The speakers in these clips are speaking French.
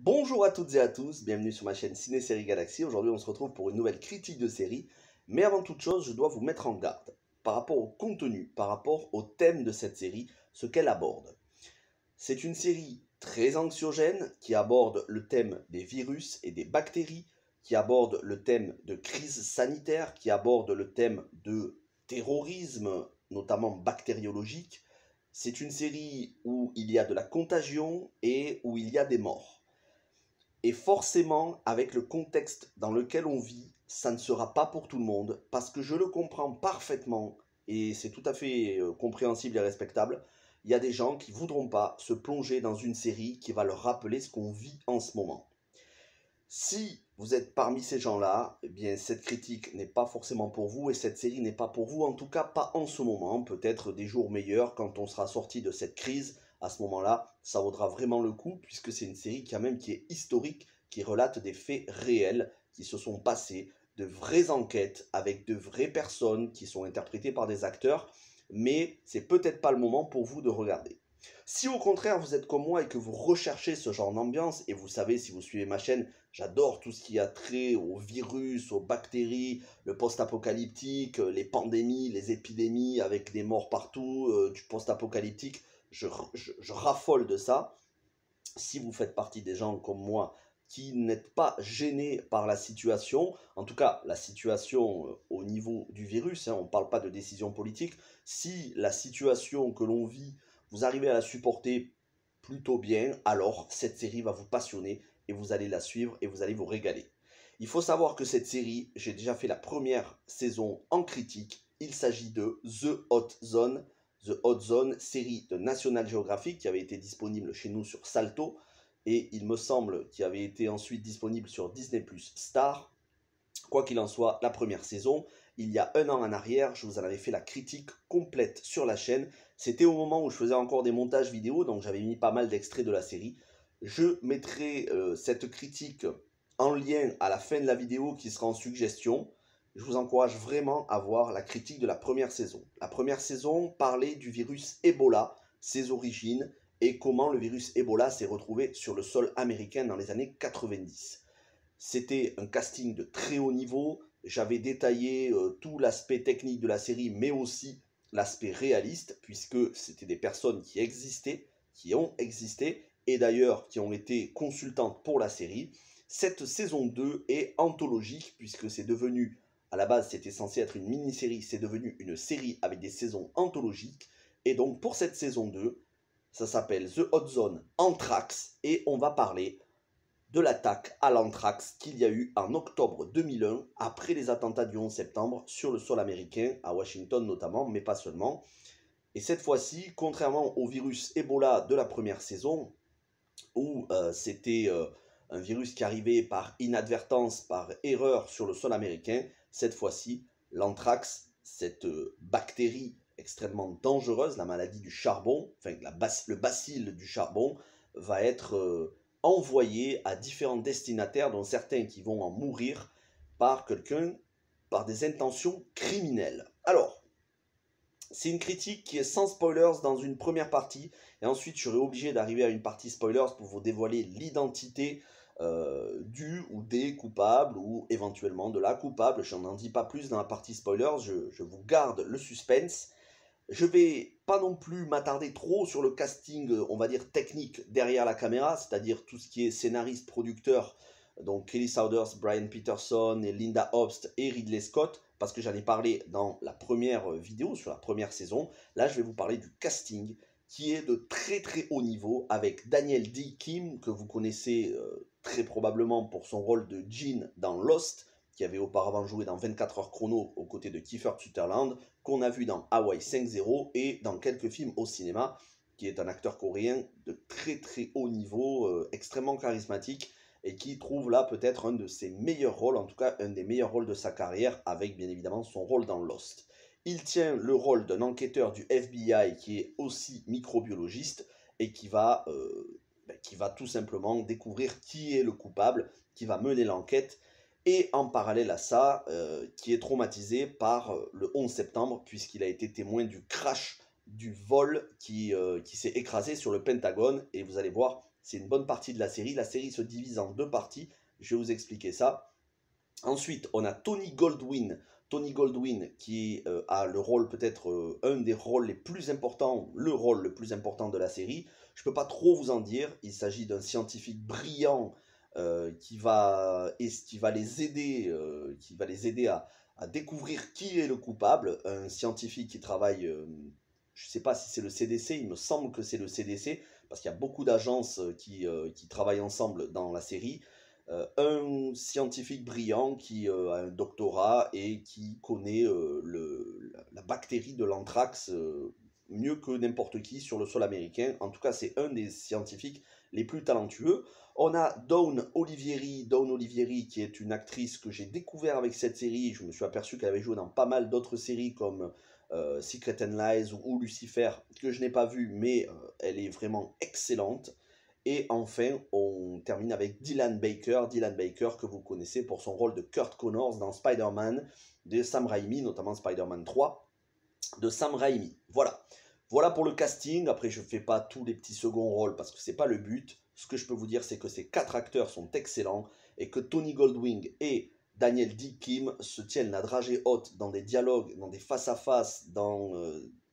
Bonjour à toutes et à tous, bienvenue sur ma chaîne Ciné Série Galaxy. Aujourd'hui on se retrouve pour une nouvelle critique de série. Mais avant toute chose, je dois vous mettre en garde par rapport au contenu, par rapport au thème de cette série, ce qu'elle aborde. C'est une série très anxiogène qui aborde le thème des virus et des bactéries, qui aborde le thème de crise sanitaire, qui aborde le thème de terrorisme, notamment bactériologique. C'est une série où il y a de la contagion et où il y a des morts. Et forcément, avec le contexte dans lequel on vit, ça ne sera pas pour tout le monde, parce que je le comprends parfaitement, et c'est tout à fait compréhensible et respectable. Il y a des gens qui ne voudront pas se plonger dans une série qui va leur rappeler ce qu'on vit en ce moment. Si vous êtes parmi ces gens-là, eh bien cette critique n'est pas forcément pour vous et cette série n'est pas pour vous, en tout cas pas en ce moment, peut-être des jours meilleurs quand on sera sorti de cette crise. À ce moment-là, ça vaudra vraiment le coup puisque c'est une série quand même qui est historique, qui relate des faits réels qui se sont passés, de vraies enquêtes avec de vraies personnes qui sont interprétées par des acteurs, mais c'est peut-être pas le moment pour vous de regarder. Si au contraire vous êtes comme moi et que vous recherchez ce genre d'ambiance, et vous savez si vous suivez ma chaîne, j'adore tout ce qui a trait aux virus, aux bactéries, le post-apocalyptique, les pandémies, les épidémies avec des morts partout, du post-apocalyptique, je raffole de ça. Si vous faites partie des gens comme moi qui n'êtes pas gênés par la situation, en tout cas la situation au niveau du virus, on ne parle pas de décision politique, si la situation que l'on vit, vous arrivez à la supporter plutôt bien, alors cette série va vous passionner et vous allez la suivre et vous allez vous régaler. Il faut savoir que cette série, j'ai déjà fait la première saison en critique. Il s'agit de The Hot Zone. The Hot Zone, série de National Geographic qui avait été disponible chez nous sur Salto et il me semble qu'il avait été ensuite disponible sur Disney+ Star. Quoi qu'il en soit, la première saison, il y a un an en arrière, je vous en avais fait la critique complète sur la chaîne. C'était au moment où je faisais encore des montages vidéo, donc j'avais mis pas mal d'extraits de la série. Je mettrai cette critique en lien à la fin de la vidéo qui sera en suggestion. Je vous encourage vraiment à voir la critique de la première saison. La première saison parlait du virus Ebola, ses origines et comment le virus Ebola s'est retrouvé sur le sol américain dans les années 90. C'était un casting de très haut niveau. J'avais détaillé tout l'aspect technique de la série, mais aussi l'aspect réaliste, puisque c'était des personnes qui existaient, qui ont existé, et d'ailleurs qui ont été consultantes pour la série. Cette saison 2 est anthologique, puisque c'est devenu, à la base c'était censé être une mini-série, c'est devenu une série avec des saisons anthologiques. Et donc pour cette saison 2, ça s'appelle The Hot Zone Anthrax, et on va parler de l'attaque à l'anthrax qu'il y a eu en octobre 2001, après les attentats du 11 septembre, sur le sol américain, à Washington notamment, mais pas seulement. Et cette fois-ci, contrairement au virus Ebola de la première saison, où c'était un virus qui arrivait par inadvertance, par erreur sur le sol américain, cette fois-ci, l'anthrax, cette bactérie extrêmement dangereuse, la maladie du charbon, enfin le bacille du charbon, va être envoyé à différents destinataires, dont certains qui vont en mourir par quelqu'un, par des intentions criminelles. Alors, c'est une critique qui est sans spoilers dans une première partie, et ensuite je serai obligé d'arriver à une partie spoilers pour vous dévoiler l'identité du ou des coupables, ou éventuellement de la coupable. Je n'en dis pas plus dans la partie spoilers, je vous garde le suspense. Je vais pas non plus m'attarder trop sur le casting, on va dire, technique derrière la caméra, c'est-à-dire tout ce qui est scénariste, producteur, donc Kelly Souders, Brian Peterson, et Linda Obst et Ridley Scott, parce que j'en ai parlé dans la première vidéo sur la première saison. Là, je vais vous parler du casting qui est de très très haut niveau avec Daniel D. Kim, que vous connaissez très probablement pour son rôle de Gene dans Lost, qui avait auparavant joué dans 24 heures chrono aux côtés de Kiefer Sutherland, qu'on a vu dans Hawaii 5-0 et dans quelques films au cinéma, qui est un acteur coréen de très très haut niveau, extrêmement charismatique, et qui trouve là peut-être un de ses meilleurs rôles, en tout cas un des meilleurs rôles de sa carrière, avec bien évidemment son rôle dans Lost. Il tient le rôle d'un enquêteur du FBI qui est aussi microbiologiste et qui va tout simplement découvrir qui est le coupable, qui va mener l'enquête, et en parallèle à ça, qui est traumatisé par le 11 septembre, puisqu'il a été témoin du crash du vol qui s'est écrasé sur le Pentagone, et vous allez voir, c'est une bonne partie de la série. La série se divise en 2 parties, je vais vous expliquer ça. Ensuite, on a Tony Goldwyn. Tony Goldwyn qui a le rôle peut-être un des rôles les plus importants, le rôle le plus important de la série. Je ne peux pas trop vous en dire. Il s'agit d'un scientifique brillant qui va les aider à découvrir qui est le coupable. Un scientifique qui travaille, je ne sais pas si c'est le CDC, il me semble que c'est le CDC, parce qu'il y a beaucoup d'agences qui travaillent ensemble dans la série. Un scientifique brillant qui a un doctorat et qui connaît la bactérie de l'anthrax mieux que n'importe qui sur le sol américain. En tout cas, c'est un des scientifiques les plus talentueux. On a Dawn Olivieri qui est une actrice que j'ai découvert avec cette série. Je me suis aperçu qu'elle avait joué dans pas mal d'autres séries comme Secret and Lies ou Lucifer, que je n'ai pas vu, mais elle est vraiment excellente. Et enfin, on termine avec Dylan Baker que vous connaissez pour son rôle de Kurt Connors dans Spider-Man de Sam Raimi, notamment Spider-Man 3 de Sam Raimi. Voilà. Voilà pour le casting. Après, je ne fais pas tous les petits seconds rôles parce que ce n'est pas le but. Ce que je peux vous dire, c'est que ces 4 acteurs sont excellents et que Tony Goldwyn et Daniel D. Kim se tiennent la dragée haute dans des dialogues, dans des face-à-face,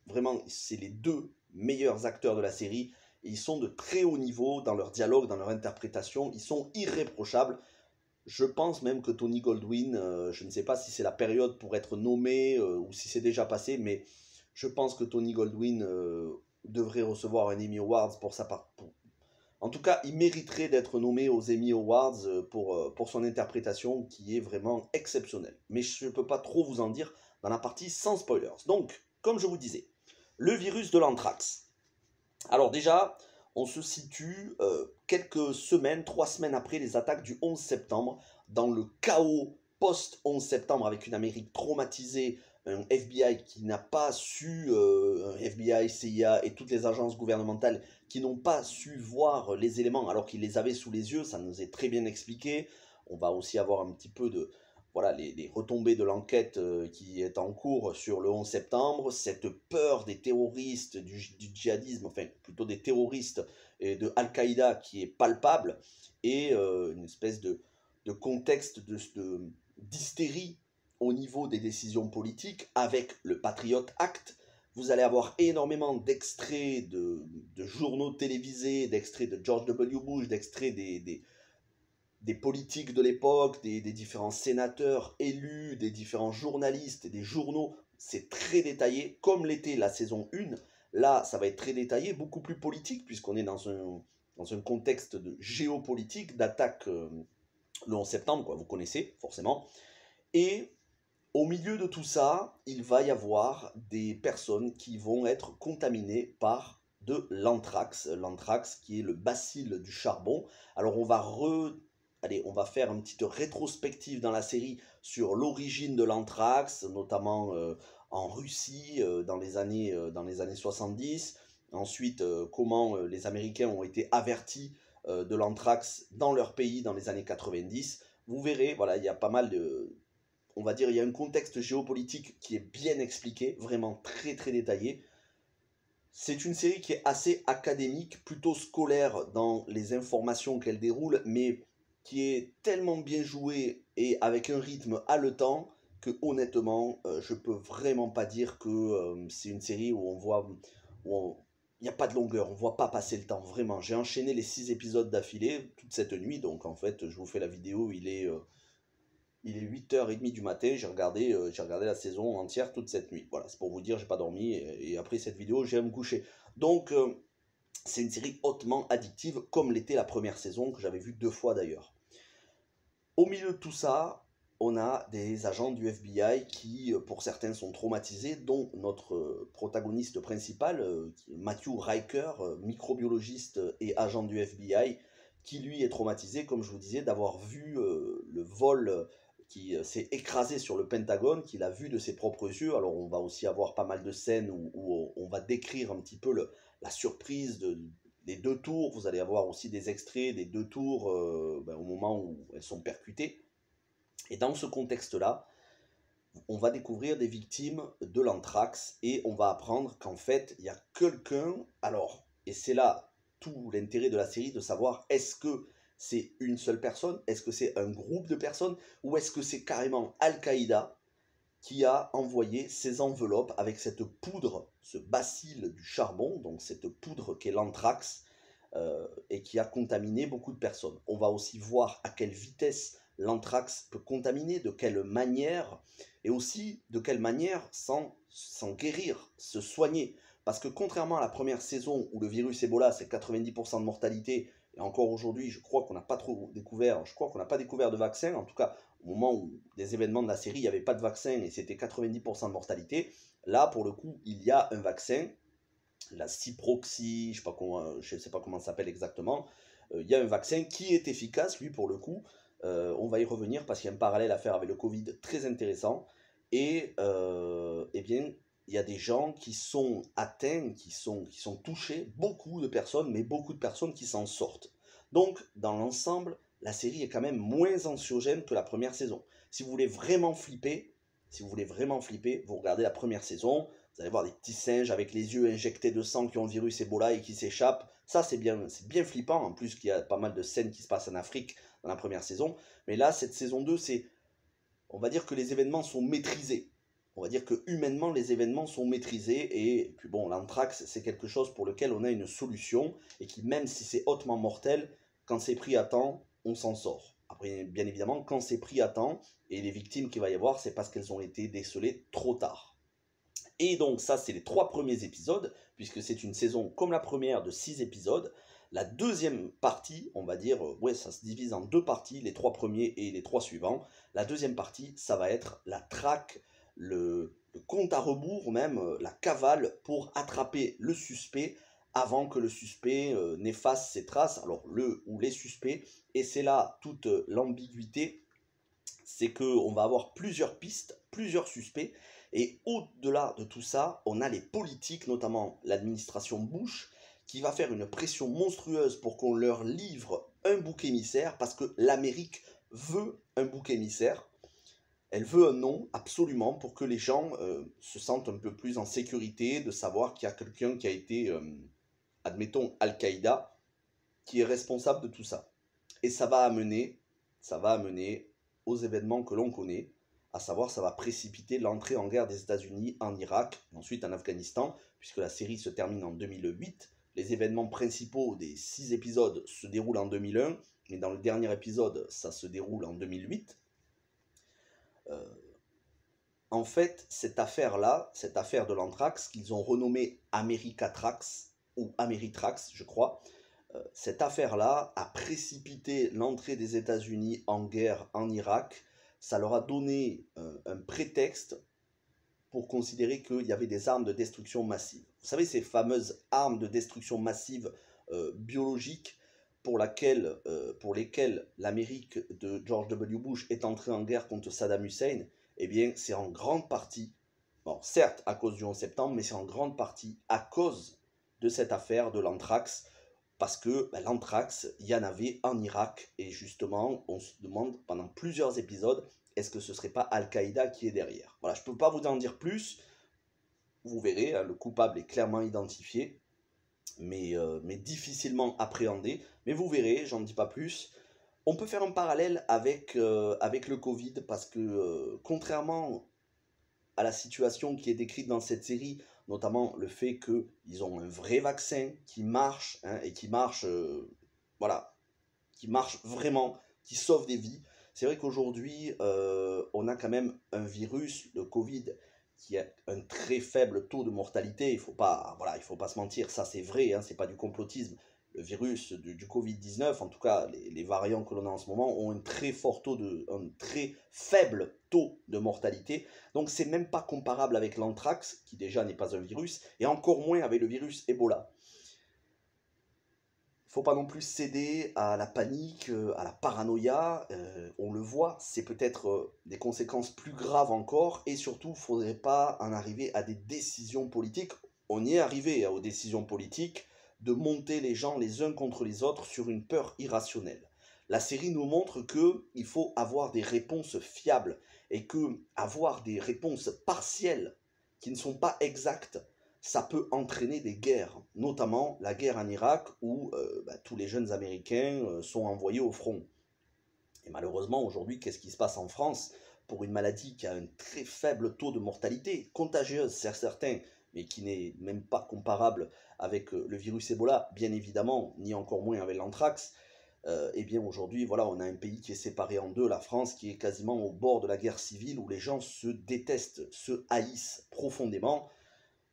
vraiment, c'est les 2 meilleurs acteurs de la série. Et ils sont de très haut niveau dans leur dialogue, dans leur interprétation. Ils sont irréprochables. Je pense même que Tony Goldwyn, je ne sais pas si c'est la période pour être nommé ou si c'est déjà passé, mais je pense que Tony Goldwyn devrait recevoir un Emmy Awards pour sa part. En tout cas, il mériterait d'être nommé aux Emmy Awards pour son interprétation qui est vraiment exceptionnelle. Mais je ne peux pas trop vous en dire dans la partie sans spoilers. Donc, comme je vous disais, le virus de l'anthrax. Alors déjà, on se situe quelques semaines, 3 semaines après les attaques du 11 septembre, dans le chaos post-11 septembre avec une Amérique traumatisée, un FBI qui n'a pas su, un FBI, CIA et toutes les agences gouvernementales qui n'ont pas su voir les éléments alors qu'ils les avaient sous les yeux, ça nous est très bien expliqué. On va aussi avoir un petit peu de... Voilà, les retombées de l'enquête qui est en cours sur le 11 septembre, cette peur des terroristes, du djihadisme, enfin plutôt des terroristes et de Al-Qaïda qui est palpable, et une espèce de contexte d'hystérie au niveau des décisions politiques avec le Patriot Act. Vous allez avoir énormément d'extraits de journaux télévisés, d'extraits de George W. Bush, d'extraits des politiques de l'époque, des différents sénateurs élus, des différents journalistes, des journaux. C'est très détaillé, comme l'était la saison 1. Là, ça va être très détaillé, beaucoup plus politique, puisqu'on est dans un contexte de géopolitique, d'attaque le 11 septembre, quoi, vous connaissez forcément. Et au milieu de tout ça, il va y avoir des personnes qui vont être contaminées par de l'anthrax. L'anthrax qui est le bacille du charbon. Alors on va faire une petite rétrospective dans la série sur l'origine de l'anthrax, notamment en Russie dans les années 70. Ensuite, comment les Américains ont été avertis de l'anthrax dans leur pays dans les années 90. Vous verrez, voilà, il y a pas mal de... On va dire, il y a un contexte géopolitique qui est bien expliqué, vraiment très très détaillé. C'est une série qui est assez académique, plutôt scolaire dans les informations qu'elle déroule, mais qui est tellement bien jouée et avec un rythme haletant que honnêtement, je peux vraiment pas dire que c'est une série où on voit... il n'y a pas de longueur, on voit pas passer le temps, vraiment. J'ai enchaîné les 6 épisodes d'affilée toute cette nuit, donc en fait, je vous fais la vidéo, il est 8h30 du matin, j'ai regardé la saison entière toute cette nuit. Voilà, c'est pour vous dire, j'ai pas dormi, et après cette vidéo, j'ai à me coucher. Donc, c'est une série hautement addictive, comme l'était la première saison, que j'avais vue 2 fois d'ailleurs. Au milieu de tout ça, on a des agents du FBI qui, pour certains, sont traumatisés, dont notre protagoniste principal, Matthew Riker, microbiologiste et agent du FBI, qui lui est traumatisé, comme je vous disais, d'avoir vu le vol qui s'est écrasé sur le Pentagone, qu'il a vu de ses propres yeux. Alors on va aussi avoir pas mal de scènes où on va décrire un petit peu la surprise des 2 tours. Vous allez avoir aussi des extraits des 2 tours au moment où elles sont percutées. Et dans ce contexte-là, on va découvrir des victimes de l'anthrax et on va apprendre qu'en fait, il y a quelqu'un, alors, et c'est là tout l'intérêt de la série de savoir est-ce que c'est une seule personne, est-ce que c'est un groupe de personnes, ou est-ce que c'est carrément Al-Qaïda qui a envoyé ces enveloppes avec cette poudre, ce bacille du charbon, donc cette poudre qui est l'anthrax, et qui a contaminé beaucoup de personnes. On va aussi voir à quelle vitesse l'anthrax peut contaminer, de quelle manière, et aussi de quelle manière s'en guérir, se soigner. Parce que contrairement à la première saison où le virus Ebola, c'est 90% de mortalité, et encore aujourd'hui, je crois qu'on n'a pas découvert de vaccin, en tout cas au moment où des événements de la série, il n'y avait pas de vaccin et c'était 90% de mortalité. Là, pour le coup, il y a un vaccin, la ciproxy, je ne sais pas comment ça s'appelle exactement. Il y a un vaccin qui est efficace, lui, pour le coup. On va y revenir parce qu'il y a un parallèle à faire avec le Covid très intéressant. Et eh bien, il y a des gens qui sont atteints, qui sont touchés, beaucoup de personnes, mais beaucoup de personnes qui s'en sortent. Donc, dans l'ensemble, la série est quand même moins anxiogène que la première saison. Si vous voulez vraiment flipper, vous regardez la première saison, vous allez voir des petits singes avec les yeux injectés de sang qui ont le virus Ebola et qui s'échappent. Ça, c'est bien flippant. En plus, qu'il y a pas mal de scènes qui se passent en Afrique dans la première saison. Mais là, cette saison 2, on va dire que les événements sont maîtrisés. On va dire que humainement, les événements sont maîtrisés. Et puis bon, l'anthrax, c'est quelque chose pour lequel on a une solution. Et qui, même si c'est hautement mortel, quand c'est pris à temps, on s'en sort. Après, bien évidemment, quand c'est pris à temps, et les victimes qu'il va y avoir, c'est parce qu'elles ont été décelées trop tard. Et donc ça, c'est les 3 premiers épisodes, puisque c'est une saison comme la première de 6 épisodes. La deuxième partie, on va dire, ouais, ça se divise en 2 parties, les 3 premiers et les 3 suivants. La deuxième partie, ça va être la traque, le compte à rebours, même la cavale pour attraper le suspect avant que le suspect n'efface ses traces, alors le ou les suspects. Et c'est là toute l'ambiguïté, c'est qu'on va avoir plusieurs pistes, plusieurs suspects, et au-delà de tout ça, on a les politiques, notamment l'administration Bush, qui va faire une pression monstrueuse pour qu'on leur livre un bouc émissaire, parce que l'Amérique veut un bouc émissaire. Elle veut un nom, absolument, pour que les gens se sentent un peu plus en sécurité, de savoir qu'il y a quelqu'un qui a été, admettons, Al-Qaïda, qui est responsable de tout ça. Et ça va amener aux événements que l'on connaît, à savoir ça va précipiter l'entrée en guerre des États-Unis en Irak, et ensuite en Afghanistan, puisque la série se termine en 2008. Les événements principaux des 6 épisodes se déroulent en 2001, mais dans le dernier épisode, ça se déroule en 2008. En fait, cette affaire de l'anthrax, qu'ils ont renommée Americatrax, ou Ameritrax, je crois, cette affaire-là a précipité l'entrée des États-Unis en guerre en Irak. Ça leur a donné un prétexte pour considérer qu'il y avait des armes de destruction massive. Vous savez, ces fameuses armes de destruction massive biologiques pour lesquelles l'Amérique de George W. Bush est entrée en guerre contre Saddam Hussein, eh bien, c'est en grande partie, bon, certes à cause du 11 septembre, mais c'est en grande partie à cause de cette affaire de l'anthrax, parce que l'anthrax, il y en avait en Irak, et justement, on se demande pendant plusieurs épisodes, est-ce que ce ne serait pas Al-Qaïda qui est derrière? Voilà, je ne peux pas vous en dire plus, vous verrez, hein, le coupable est clairement identifié, mais difficilement appréhendé, mais vous verrez, j'en dis pas plus. On peut faire un parallèle avec le Covid, parce que contrairement à la situation qui est décrite dans cette série, notamment le fait qu'ils ont un vrai vaccin qui marche, hein, et qui marche, voilà, qui marche vraiment, qui sauve des vies. C'est vrai qu'aujourd'hui, on a quand même un virus, le Covid, qui a un très faible taux de mortalité. Il faut pas se mentir, ça c'est vrai, hein, c'est pas du complotisme. Le virus du Covid-19, en tout cas les variants que l'on a en ce moment, ont un très faible taux de mortalité. Donc c'est même pas comparable avec l'anthrax, qui déjà n'est pas un virus, et encore moins avec le virus Ebola. Il ne faut pas non plus céder à la panique, à la paranoïa. On le voit, c'est peut-être des conséquences plus graves encore. Et surtout, il ne faudrait pas en arriver à des décisions politiques. On y est arrivé, hein, aux décisions politiques, de monter les gens les uns contre les autres sur une peur irrationnelle. La série nous montre qu'il faut avoir des réponses fiables et que avoir des réponses partielles qui ne sont pas exactes, ça peut entraîner des guerres, notamment la guerre en Irak où tous les jeunes Américains sont envoyés au front. Et malheureusement, aujourd'hui, qu'est-ce qui se passe en France pour une maladie qui a un très faible taux de mortalité, contagieuse, c'est certain, mais qui n'est même pas comparable avec le virus Ebola, bien évidemment, ni encore moins avec l'anthrax. Eh bien aujourd'hui, voilà, on a un pays qui est séparé en deux, la France, qui est quasiment au bord de la guerre civile, où les gens se détestent, se haïssent profondément.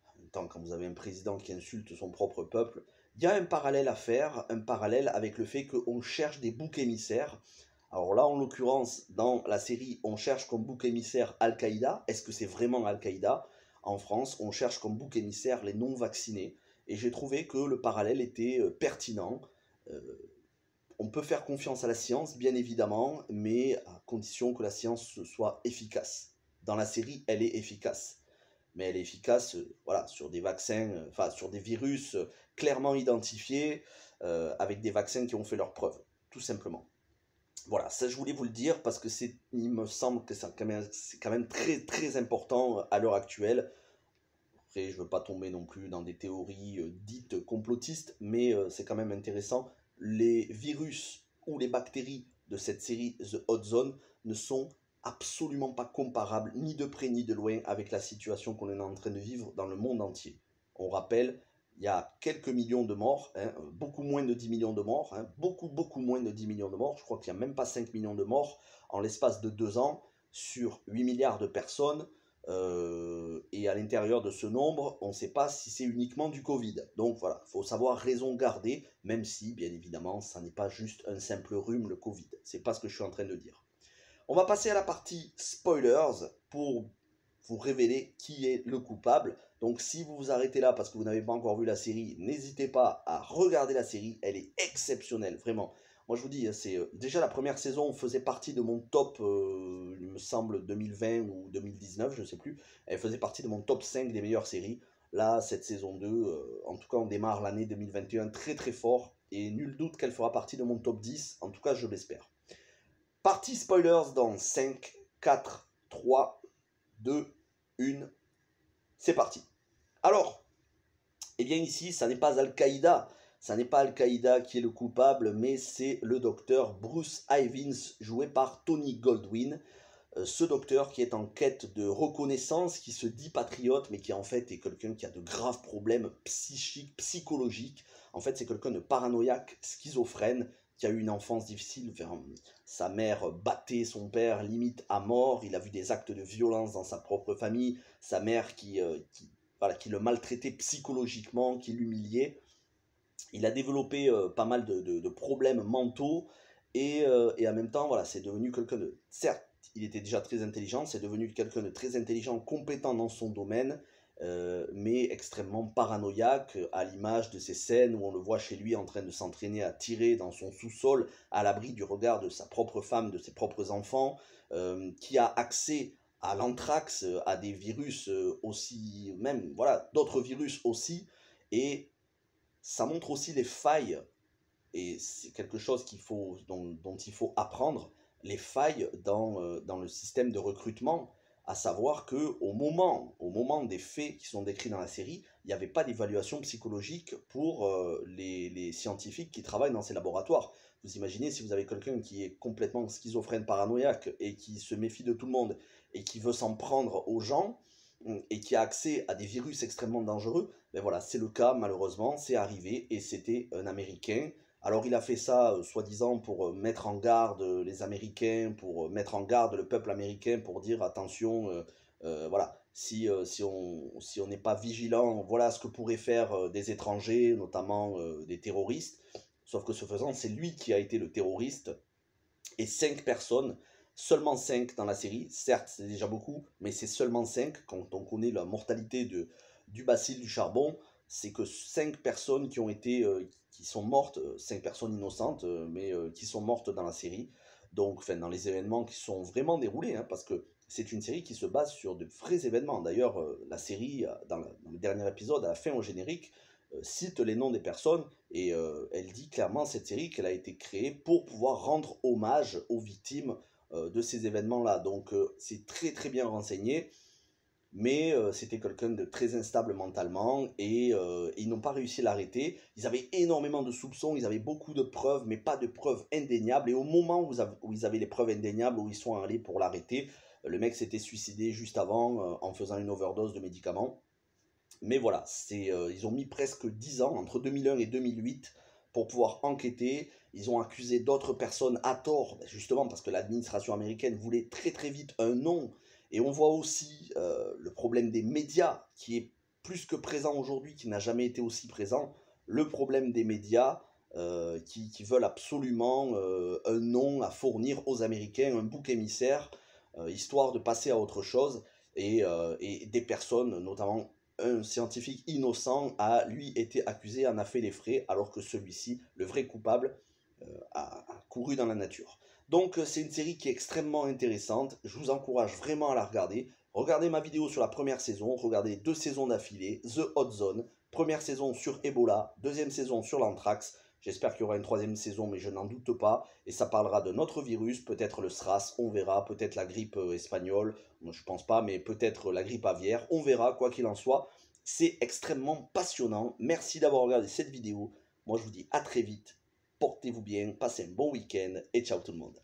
En même temps, quand vous avez un président qui insulte son propre peuple, il y a un parallèle à faire, un parallèle avec le fait qu'on cherche des boucs émissaires. Alors là, en l'occurrence, dans la série, on cherche comme bouc émissaire Al-Qaïda. Est-ce que c'est vraiment Al-Qaïda? En France, on cherche comme bouc émissaire les non-vaccinés. Et j'ai trouvé que le parallèle était pertinent. Euh, on peut faire confiance à la science, bien évidemment, mais à condition que la science soit efficace. Dans la série, elle est efficace. Mais elle est efficace voilà, sur des vaccins, enfin sur des virus clairement identifiés, avec des vaccins qui ont fait leurs preuves, tout simplement. Voilà, ça je voulais vous le dire parce que il me semble que c'est quand même très très important à l'heure actuelle. Après, je ne veux pas tomber non plus dans des théories dites complotistes, mais c'est quand même intéressant. Les virus ou les bactéries de cette série The Hot Zone ne sont absolument pas comparables, ni de près ni de loin, avec la situation qu'on est en train de vivre dans le monde entier. On rappelle, il y a quelques millions de morts, hein, beaucoup moins de 10 millions de morts, hein, beaucoup moins de 10 millions de morts, je crois qu'il n'y a même pas 5 millions de morts en l'espace de 2 ans sur 8 milliards de personnes. Et à l'intérieur de ce nombre, on ne sait pas si c'est uniquement du Covid. Donc voilà, il faut savoir raison garder, même si, bien évidemment, ça n'est pas juste un simple rhume, le Covid. C'est pas ce que je suis en train de dire. On va passer à la partie spoilers pour vous révéler qui est le coupable. Donc si vous vous arrêtez là parce que vous n'avez pas encore vu la série, n'hésitez pas à regarder la série, elle est exceptionnelle, vraiment. Moi je vous dis, c'est déjà la première saison faisait partie de mon top, il me semble 2020 ou 2019, je ne sais plus. Elle faisait partie de mon top 5 des meilleures séries. Là, cette saison 2, en tout cas on démarre l'année 2021 très très fort. Et nul doute qu'elle fera partie de mon top 10, en tout cas je l'espère. Partie spoilers dans 5, 4, 3, 2, 1. C'est parti. Alors, eh bien ici, ça n'est pas Al-Qaïda. Ça n'est pas Al-Qaïda qui est le coupable, mais c'est le docteur Bruce Ivins, joué par Tony Goldwyn. Ce docteur qui est en quête de reconnaissance, qui se dit patriote, mais qui en fait est quelqu'un qui a de graves problèmes psychiques, psychologiques. En fait, c'est quelqu'un de paranoïaque, schizophrène, qui a eu une enfance difficile. Sa mère battait son père limite à mort. Il a vu des actes de violence dans sa propre famille. Sa mère voilà, qui le maltraitait psychologiquement, qui l'humiliait. Il a développé pas mal de problèmes mentaux et en même temps, voilà, c'est devenu quelqu'un de... Certes, il était déjà très intelligent, c'est devenu quelqu'un de très intelligent, compétent dans son domaine, mais extrêmement paranoïaque, à l'image de ces scènes où on le voit chez lui en train de s'entraîner à tirer dans son sous-sol, à l'abri du regard de sa propre femme, de ses propres enfants, qui a accès à l'anthrax, à des virus aussi, même, voilà, d'autres virus aussi, et ça montre aussi les failles, et c'est quelque chose dont il faut apprendre, les failles dans le système de recrutement, à savoir que au moment des faits qui sont décrits dans la série, il n'y avait pas d'évaluation psychologique pour les scientifiques qui travaillent dans ces laboratoires. Vous imaginez si vous avez quelqu'un qui est complètement schizophrène paranoïaque et qui se méfie de tout le monde et qui veut s'en prendre aux gens et qui a accès à des virus extrêmement dangereux, ben voilà, c'est le cas malheureusement, c'est arrivé et c'était un Américain. Alors il a fait ça soi-disant pour mettre en garde les Américains, pour mettre en garde le peuple américain, pour dire attention, voilà, si on n'est pas vigilant, voilà ce que pourraient faire des étrangers, notamment des terroristes. Sauf que ce faisant, c'est lui qui a été le terroriste et 5 personnes, seulement 5 dans la série, certes c'est déjà beaucoup, mais c'est seulement 5 quand on connaît la mortalité du bacille du charbon, c'est que 5 personnes qui ont été, qui sont mortes, 5 personnes innocentes, mais qui sont mortes dans la série, donc enfin dans les événements qui sont vraiment déroulés, hein, parce que c'est une série qui se base sur de vrais événements. D'ailleurs, la série, dans le dernier épisode, à la fin au générique, cite les noms des personnes et elle dit clairement cette série qu'elle a été créée pour pouvoir rendre hommage aux victimes de ces événements-là. Donc c'est très très bien renseigné, mais c'était quelqu'un de très instable mentalement et ils n'ont pas réussi à l'arrêter. Ils avaient énormément de soupçons, ils avaient beaucoup de preuves, mais pas de preuves indéniables. Et au moment où ils avaient les preuves indéniables, où ils sont allés pour l'arrêter, le mec s'était suicidé juste avant en faisant une overdose de médicaments. Mais voilà, ils ont mis presque 10 ans, entre 2001 et 2008, pour pouvoir enquêter. Ils ont accusé d'autres personnes à tort, justement parce que l'administration américaine voulait très très vite un nom. Et on voit aussi le problème des médias, qui est plus que présent aujourd'hui, qui n'a jamais été aussi présent. Le problème des médias qui veulent absolument un nom à fournir aux Américains, un bouc émissaire, histoire de passer à autre chose. Et des personnes, notamment un scientifique innocent, a lui été accusé, en a fait les frais, alors que celui-ci, le vrai coupable, a couru dans la nature. Donc c'est une série qui est extrêmement intéressante, je vous encourage vraiment à la regarder. Regardez ma vidéo sur la première saison, regardez 2 saisons d'affilée, The Hot Zone, première saison sur Ebola, deuxième saison sur l'anthrax. J'espère qu'il y aura une 3e saison, mais je n'en doute pas. Et ça parlera de notre virus, peut-être le SRAS, on verra, peut-être la grippe espagnole, je pense pas, mais peut-être la grippe aviaire, on verra, quoi qu'il en soit. C'est extrêmement passionnant. Merci d'avoir regardé cette vidéo. Moi, je vous dis à très vite. Portez-vous bien, passez un bon week-end et ciao tout le monde.